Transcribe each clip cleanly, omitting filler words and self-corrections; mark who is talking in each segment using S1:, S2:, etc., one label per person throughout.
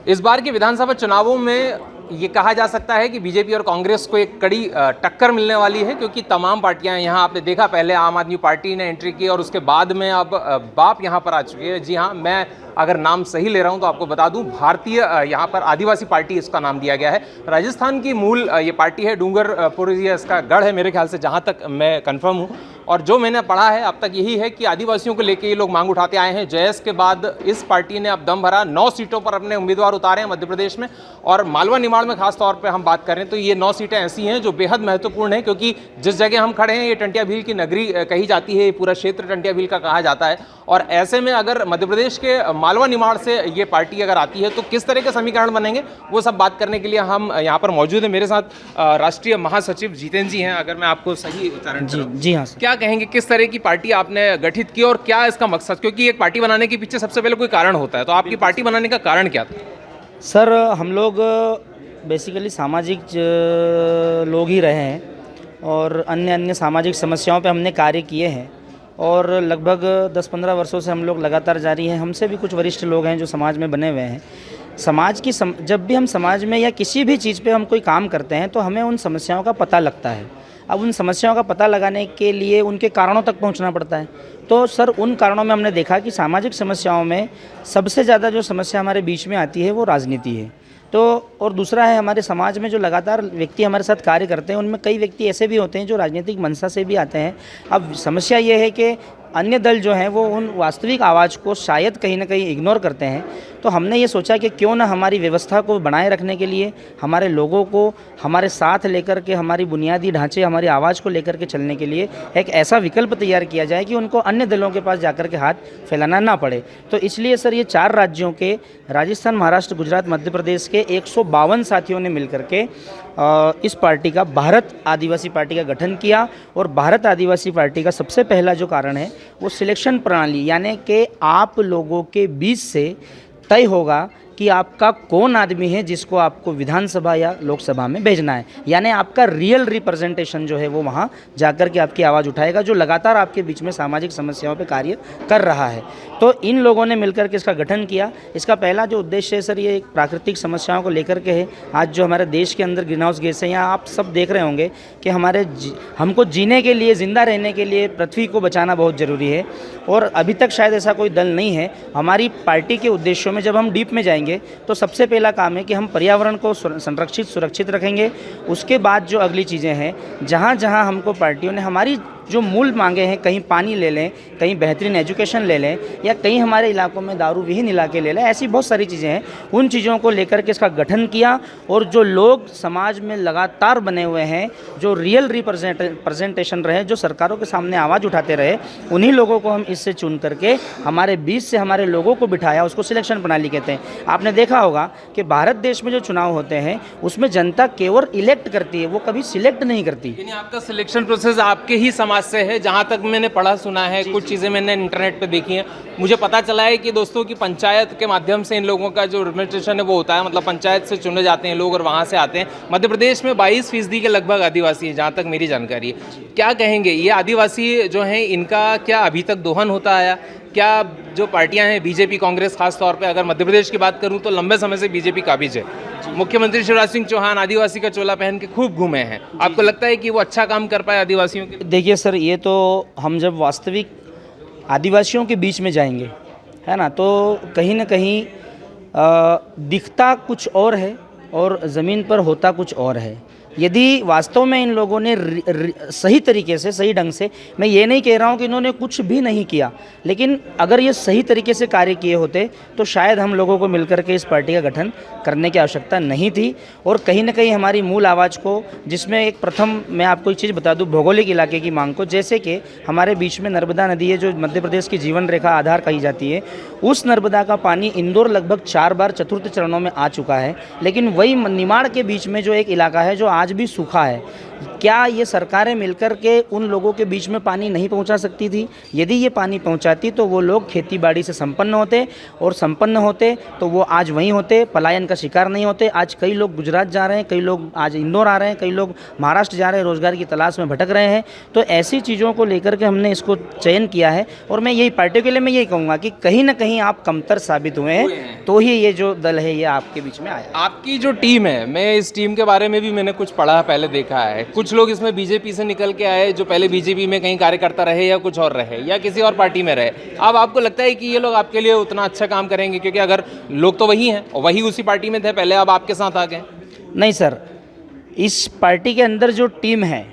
S1: इस बार के विधानसभा चुनावों में ये कहा जा सकता है कि बीजेपी और कांग्रेस को एक कड़ी टक्कर मिलने वाली है, क्योंकि तमाम पार्टियां यहाँ आपने देखा, पहले आम आदमी पार्टी ने एंट्री की और उसके बाद में अब बाप यहाँ पर आ चुकी है। जी हाँ, मैं अगर नाम सही ले रहा हूँ तो आपको बता दूँ, भारतीय यहाँ पर आदिवासी पार्टी इसका नाम दिया गया है। राजस्थान की मूल ये पार्टी है, डूंगरपुर ये इसका गढ़ है मेरे ख्याल से, जहाँ तक मैं कन्फर्म हूँ। और जो मैंने पढ़ा है अब तक यही है कि आदिवासियों को लेकर ये लोग मांग उठाते आए हैं। जयस के बाद इस पार्टी ने अब दम भरा, 9 सीटों पर अपने उम्मीदवार उतारे हैं मध्य प्रदेश में। और मालवा निमाड़ में खास तौर पे हम बात करें तो ये 9 सीटें ऐसी हैं जो बेहद महत्वपूर्ण हैं, क्योंकि जिस जगह हम खड़े हैं ये टंटिया भील की नगरी कही जाती है, ये पूरा क्षेत्र टंटिया भील का कहा जाता है। और ऐसे में अगर मध्य प्रदेश के मालवा निमाड़ से ये पार्टी अगर आती है तो किस तरह के समीकरण बनेंगे, वो सब बात करने के लिए हम यहाँ पर मौजूद हैं। मेरे साथ राष्ट्रीय महासचिव जितेंद्र जी हैं, अगर मैं आपको सही उच्चारण
S2: जी हाँ सर।
S1: क्या कहेंगे, किस तरह की पार्टी आपने गठित की और क्या इसका मकसद, क्योंकि एक पार्टी बनाने के पीछे सबसे पहले कोई कारण होता है, तो आपकी पार्टी बनाने का कारण क्या था?
S2: सर हम लोग बेसिकली सामाजिक लोग ही रहे हैं और अन्य अन्य सामाजिक समस्याओं पे हमने कार्य किए हैं और लगभग 10-15 वर्षों से हम लोग लगातार जारी हैं। हमसे भी कुछ वरिष्ठ लोग हैं जो समाज में बने हुए हैं। समाज की जब भी हम समाज में या किसी भी चीज़ पे हम कोई काम करते हैं तो हमें उन समस्याओं का पता लगता है। अब उन समस्याओं का पता लगाने के लिए उनके कारणों तक पहुंचना पड़ता है। तो सर उन कारणों में हमने देखा कि सामाजिक समस्याओं में सबसे ज़्यादा जो समस्या हमारे बीच में आती है वो राजनीति है। तो और दूसरा है, हमारे समाज में जो लगातार व्यक्ति हमारे साथ कार्य करते हैं उनमें कई व्यक्ति ऐसे भी होते हैं जो राजनीतिक मंशा से भी आते हैं। अब समस्या ये है कि अन्य दल जो हैं वो उन वास्तविक आवाज़ को शायद कहीं ना कहीं इग्नोर करते हैं। तो हमने ये सोचा कि क्यों ना हमारी व्यवस्था को बनाए रखने के लिए, हमारे लोगों को हमारे साथ लेकर के, हमारी बुनियादी ढांचे, हमारी आवाज़ को लेकर के चलने के लिए एक ऐसा विकल्प तैयार किया जाए कि उनको अन्य दलों के पास जाकर के हाथ फैलाना ना पड़े। तो इसलिए सर ये 4 राज्यों के, राजस्थान, महाराष्ट्र, गुजरात, मध्य प्रदेश के 152 साथियों ने मिलकर के इस पार्टी का, भारत आदिवासी पार्टी का गठन किया। और भारत आदिवासी पार्टी का सबसे पहला जो कारण है वो सिलेक्शन प्रणाली, यानी कि आप लोगों के बीच से तय होगा कि आपका कौन आदमी है जिसको आपको विधानसभा या लोकसभा में भेजना है। यानी आपका रियल रिप्रेजेंटेशन जो है वो वहाँ जाकर के आपकी आवाज़ उठाएगा, जो लगातार आपके बीच में सामाजिक समस्याओं पे कार्य कर रहा है। तो इन लोगों ने मिलकर के इसका गठन किया। इसका पहला जो उद्देश्य है सर, ये प्राकृतिक समस्याओं को लेकर के है। आज जो हमारे देश के अंदर ग्रीन हाउस गैस है, यहाँ आप सब देख रहे होंगे कि हमको जीने के लिए, ज़िंदा रहने के लिए पृथ्वी को बचाना बहुत ज़रूरी है। और अभी तक शायद ऐसा कोई दल नहीं है। हमारी पार्टी के उद्देश्यों में जब हम डीप में जाएंगे तो सबसे पहला काम है कि हम पर्यावरण को संरक्षित, सुरक्षित रखेंगे। उसके बाद जो अगली चीज़ें हैं, जहाँ जहाँ हमको पार्टियों ने हमारी जो मूल मांगे हैं, कहीं पानी ले लें, कहीं बेहतरीन एजुकेशन ले लें, या कहीं हमारे इलाकों में दारू विहीन इलाके ले लें, ऐसी बहुत सारी चीज़ें हैं। उन चीज़ों को लेकर के इसका गठन किया। और जो लोग समाज में लगातार बने हुए हैं, जो रियल रिप्रेजेंटेशन रहे, जो सरकारों के सामने आवाज़ उठाते रहे, उन्हीं लोगों को हम इससे चुन करके हमारे बीच से हमारे लोगों को बिठाया। उसको सिलेक्शन प्रणाली कहते हैं। आपने देखा होगा कि भारत देश में जो चुनाव होते हैं उसमें जनता केवल इलेक्ट करती है, वो कभी सिलेक्ट नहीं करती।
S1: यानी आपका सिलेक्शन प्रोसेस आपके ही समाज से है, जहाँ तक मैंने पढ़ा सुना है, कुछ चीज़ें मैंने इंटरनेट पे देखी हैं। मुझे पता चला है कि दोस्तों की पंचायत के माध्यम से इन लोगों का जो रिप्रेजेंटेशन है वो होता है, मतलब पंचायत से चुने जाते हैं लोग और वहाँ से आते हैं। मध्य प्रदेश में 22% के लगभग आदिवासी हैं, जहाँ तक मेरी जानकारी है। क्या कहेंगे, ये आदिवासी जो हैं इनका क्या अभी तक दोहन होता आया? क्या जो पार्टियां हैं, बीजेपी, कांग्रेस, खास तौर पे अगर मध्य प्रदेश की बात करूं तो लंबे समय से बीजेपी काबिज है। मुख्यमंत्री शिवराज सिंह चौहान आदिवासी का चोला पहन के खूब घूमे हैं। आपको लगता है कि वो अच्छा काम कर पाए आदिवासियों के?
S2: देखिए सर, ये तो हम जब वास्तविक आदिवासियों के बीच में जाएंगे, है ना, तो कहीं ना कहीं दिखता कुछ और है और ज़मीन पर होता कुछ और है। यदि वास्तव में इन लोगों ने सही तरीके से, सही ढंग से, मैं ये नहीं कह रहा हूँ कि इन्होंने कुछ भी नहीं किया, लेकिन अगर ये सही तरीके से कार्य किए होते तो शायद हम लोगों को मिलकर के इस पार्टी का गठन करने की आवश्यकता नहीं थी। और कहीं ना कहीं हमारी मूल आवाज़ को, जिसमें एक प्रथम मैं आपको एक चीज़ बता दूं, भौगोलिक इलाके की मांग को, जैसे कि हमारे बीच में नर्मदा नदी है जो मध्य प्रदेश की जीवन रेखा आधार कही जाती है। उस नर्मदा का पानी इंदौर लगभग 4 बार चतुर्थ चरणों में आ चुका है, लेकिन वही निमाड़ के बीच में जो एक इलाका है जो आज भी सूखा है, क्या ये सरकारें मिलकर के उन लोगों के बीच में पानी नहीं पहुंचा सकती थी? यदि ये पानी पहुंचाती तो वो लोग खेती बाड़ी से संपन्न होते, और संपन्न होते तो वो आज वहीं होते, पलायन का शिकार नहीं होते। आज कई लोग गुजरात जा रहे हैं, कई लोग आज इंदौर आ रहे हैं, कई लोग महाराष्ट्र जा रहे हैं, रोजगार की तलाश में भटक रहे हैं। तो ऐसी चीज़ों को लेकर के हमने इसको चयन किया है, और मैं यही पार्टी के लिए मैं यही कहूँगा कि कहीं ना कहीं आप कमतर साबित हुए हैं, तो ही ये जो दल है ये आपके बीच में आया।
S1: आपकी जो टीम है, मैं इस टीम के बारे में भी मैंने कुछ पढ़ा, पहले देखा है। कुछ लोग इसमें बीजेपी से निकल के आए, जो पहले बीजेपी में कहीं कार्यकर्ता रहे या कुछ और रहे या किसी और पार्टी में रहे। अब आपको लगता है कि ये लोग आपके लिए उतना अच्छा काम करेंगे? क्योंकि अगर लोग तो वही हैं और वही उसी पार्टी में थे पहले, अब आपके साथ आ गए।
S2: नहीं सर, इस पार्टी के अंदर जो टीम है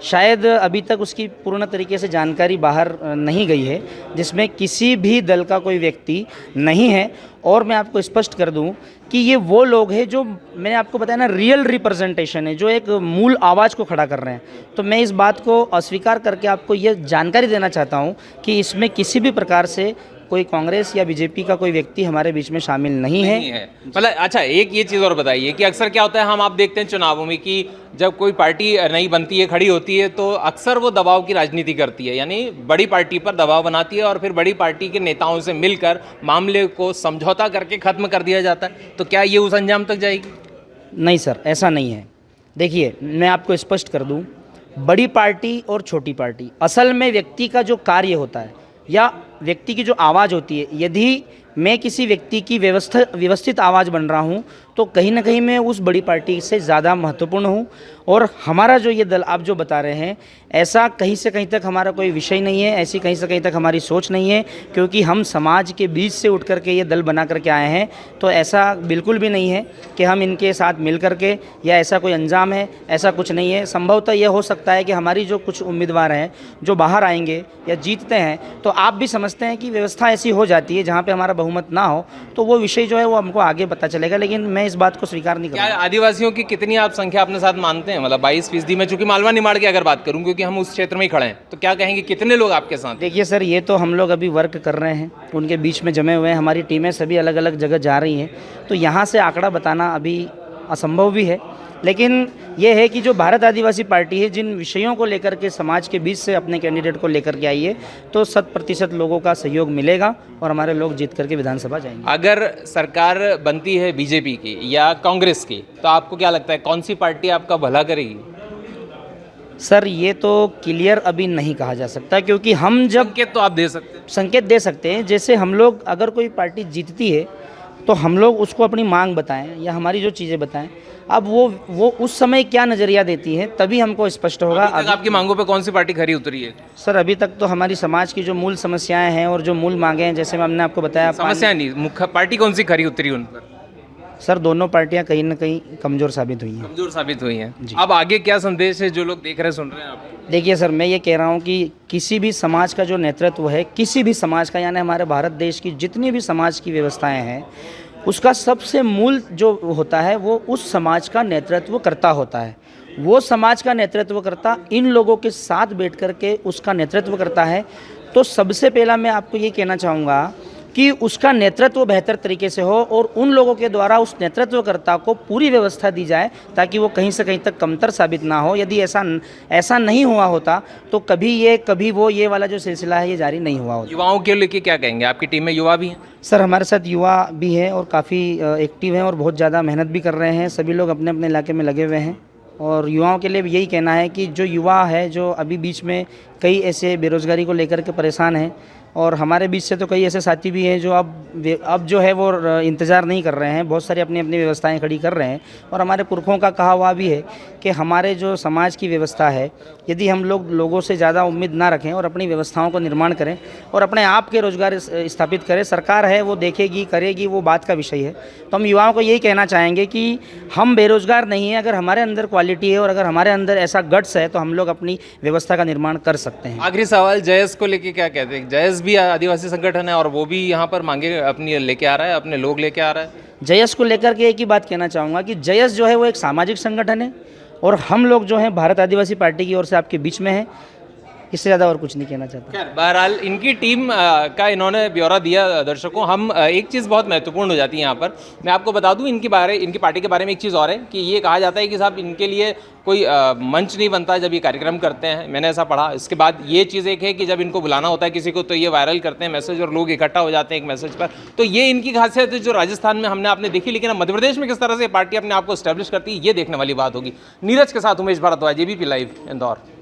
S2: शायद अभी तक उसकी पूर्ण तरीके से जानकारी बाहर नहीं गई है, जिसमें किसी भी दल का कोई व्यक्ति नहीं है। और मैं आपको स्पष्ट कर दूं कि ये वो लोग हैं जो मैंने आपको बताया ना, रियल रिप्रेजेंटेशन है, जो एक मूल आवाज़ को खड़ा कर रहे हैं। तो मैं इस बात को अस्वीकार करके आपको ये जानकारी देना चाहता हूं कि इसमें किसी भी प्रकार से कोई कांग्रेस या बीजेपी का कोई व्यक्ति हमारे बीच में शामिल नहीं है।
S1: मतलब अच्छा, एक ये चीज़ और बताइए कि अक्सर क्या होता है, हम आप देखते हैं चुनावों में कि जब कोई पार्टी नई बनती है, खड़ी होती है, तो अक्सर वो दबाव की राजनीति करती है, यानी बड़ी पार्टी पर दबाव बनाती है और फिर बड़ी पार्टी के नेताओं से मिलकर मामले को समझौता करके ख़त्म कर दिया जाता है। तो क्या ये उस अंजाम तक जाएगी?
S2: नहीं सर, ऐसा नहीं है। देखिए, मैं आपको स्पष्ट कर दूं, बड़ी पार्टी और छोटी पार्टी, असल में व्यक्ति का जो कार्य होता है या व्यक्ति की जो आवाज़ होती है, यदि मैं किसी व्यक्ति की व्यवस्थित आवाज़ बन रहा हूँ तो कहीं ना कहीं मैं उस बड़ी पार्टी से ज़्यादा महत्वपूर्ण हूँ। और हमारा जो ये दल आप जो बता रहे हैं, ऐसा कहीं से कहीं तक हमारा कोई विषय नहीं है, ऐसी कहीं से कहीं तक हमारी सोच नहीं है, क्योंकि हम समाज के बीच से उठ करके ये दल बना करके आए हैं। तो ऐसा बिल्कुल भी नहीं है कि हम इनके साथ मिल करके या ऐसा कोई अंजाम है, ऐसा कुछ नहीं है। संभवतः यह हो सकता है कि हमारी जो कुछ उम्मीदवार हैं जो बाहर आएंगे या जीतते हैं, तो आप भी समझते हैं कि व्यवस्था ऐसी हो जाती है जहाँ पर हमारा बहुमत ना हो, तो वो विषय जो है वो हमको आगे पता चलेगा। लेकिन मैं इस बात को स्वीकार नहीं करूँगा।
S1: क्या आदिवासियों की कितनी आप संख्या अपने साथ मानते हैं? मतलब 22% में, चूंकि मालवा निमाड़ की अगर बात करूं, क्योंकि हम उस क्षेत्र में ही खड़े हैं, तो क्या कहेंगे कितने लोग आपके साथ?
S2: देखिए सर, ये तो हम लोग अभी वर्क कर रहे हैं, उनके बीच में जमे हुए हैं। हमारी टीमें सभी अलग अलग जगह जा रही हैं, तो यहाँ से आंकड़ा बताना अभी असंभव भी है। लेकिन ये है कि जो भारत आदिवासी पार्टी है, जिन विषयों को लेकर के समाज के बीच से अपने कैंडिडेट को लेकर के आई है, तो 100% लोगों का सहयोग मिलेगा और हमारे लोग जीत करके विधानसभा जाएंगे।
S1: अगर सरकार बनती है बीजेपी की या कांग्रेस की, तो आपको क्या लगता है कौन सी पार्टी आपका भला करेगी?
S2: सर, ये तो क्लियर अभी नहीं कहा जा सकता, क्योंकि हम जब
S1: संकेत तो आप दे सकते हैं।
S2: संकेत दे सकते हैं, जैसे हम लोग अगर कोई पार्टी जीतती है तो हम लोग उसको अपनी मांग बताएं या हमारी जो चीज़ें बताएं। अब वो उस समय क्या नज़रिया देती है तभी हमको स्पष्ट होगा।
S1: अभी तक आपकी मांगों पे कौन सी पार्टी खरी उतरी है?
S2: सर, अभी तक तो हमारी समाज की जो मूल समस्याएं हैं और जो मूल मांगे हैं, जैसे हमने आपको बताया,
S1: समस्या नहीं, मुख्य पार्टी कौन सी खरी उतरी उन पर?
S2: सर, दोनों पार्टियां कहीं ना कहीं कमज़ोर साबित हुई हैं।
S1: कमजोर साबित हुई हैं। अब आगे क्या संदेश है जो लोग देख रहे हैं, सुन रहे हैं आप?
S2: देखिए सर, मैं ये कह रहा हूँ कि किसी भी समाज का जो नेतृत्व है, किसी भी समाज का, यानी हमारे भारत देश की जितनी भी समाज की व्यवस्थाएं हैं, उसका सबसे मूल जो होता है वो उस समाज का नेतृत्व करता होता है। वो समाज का नेतृत्व करता इन लोगों के साथ बैठ कर के उसका नेतृत्व करता है। तो सबसे पहला मैं आपको ये कहना चाहूँगा कि उसका नेतृत्व बेहतर तरीके से हो और उन लोगों के द्वारा उस नेतृत्वकर्ता को पूरी व्यवस्था दी जाए, ताकि वो कहीं से कहीं तक कमतर साबित ना हो। यदि ऐसा नहीं हुआ होता तो कभी वो ये वाला जो सिलसिला है ये जारी नहीं हुआ होता।
S1: युवाओं के लिए क्या कहेंगे? आपकी टीम में युवा भी हैं?
S2: सर, हमारे साथ युवा भी हैं और काफ़ी एक्टिव हैं और बहुत ज़्यादा मेहनत भी कर रहे हैं। सभी लोग अपने अपने इलाके में लगे हुए हैं। और युवाओं के लिए भी यही कहना है कि जो युवा है, जो अभी बीच में कई ऐसे बेरोज़गारी को लेकर के परेशान हैं, और हमारे बीच से तो कई ऐसे साथी भी हैं जो अब जो है वो इंतज़ार नहीं कर रहे हैं, बहुत सारी अपनी अपनी व्यवस्थाएं खड़ी कर रहे हैं। और हमारे पुरखों का कहा हुआ भी है कि हमारे जो समाज की व्यवस्था है, यदि हम लोगों से ज़्यादा उम्मीद ना रखें और अपनी व्यवस्थाओं को निर्माण करें और अपने आप के रोज़गार स्थापित करें, सरकार है वो देखेगी, करेगी, वो बात का विषय है। तो हम युवाओं को यही कहना चाहेंगे कि हम बेरोज़गार नहीं हैं। अगर हमारे अंदर क्वालिटी है और अगर हमारे अंदर ऐसा गट्स है तो हम लोग अपनी व्यवस्था का निर्माण कर सकते हैं।
S1: आखिरी सवाल, जयस को लेके क्या कहते हैं? जयस भी आदिवासी संगठन है और वो भी यहाँ पर मांगे अपनी लेके आ रहा है, अपने लोग लेके आ रहा है।
S2: जयस को लेकर के एक ही बात कहना चाहूँगा कि जयस जो है वो एक सामाजिक संगठन है और हम लोग जो हैं भारत आदिवासी पार्टी की ओर से आपके बीच में हैं। इससे ज़्यादा और कुछ नहीं कहना चाहता।
S1: खैर बहरहाल इनकी टीम का इन्होंने ब्यौरा दिया दर्शकों। हम एक चीज़ बहुत महत्वपूर्ण हो जाती है यहाँ पर, मैं आपको बता दूँ इनकी पार्टी के बारे में एक चीज़ और है कि ये कहा जाता है कि साहब इनके लिए कोई मंच नहीं बनता जब ये कार्यक्रम करते हैं, मैंने ऐसा पढ़ा। इसके बाद ये चीज़ एक है कि जब इनको बुलाना होता है किसी को तो ये वायरल करते हैं मैसेज और लोग इकट्ठा हो जाते हैं एक मैसेज पर। तो ये इनकी खासियत है जो राजस्थान में हमने आपने देखी, लेकिन अब मध्य प्रदेश में किस तरह से पार्टी अपने आप को स्टैब्लिश करती है ये देखने वाली बात होगी। नीरज के साथ उमेश भारद्वाज, ABP लाइव, इंदौर।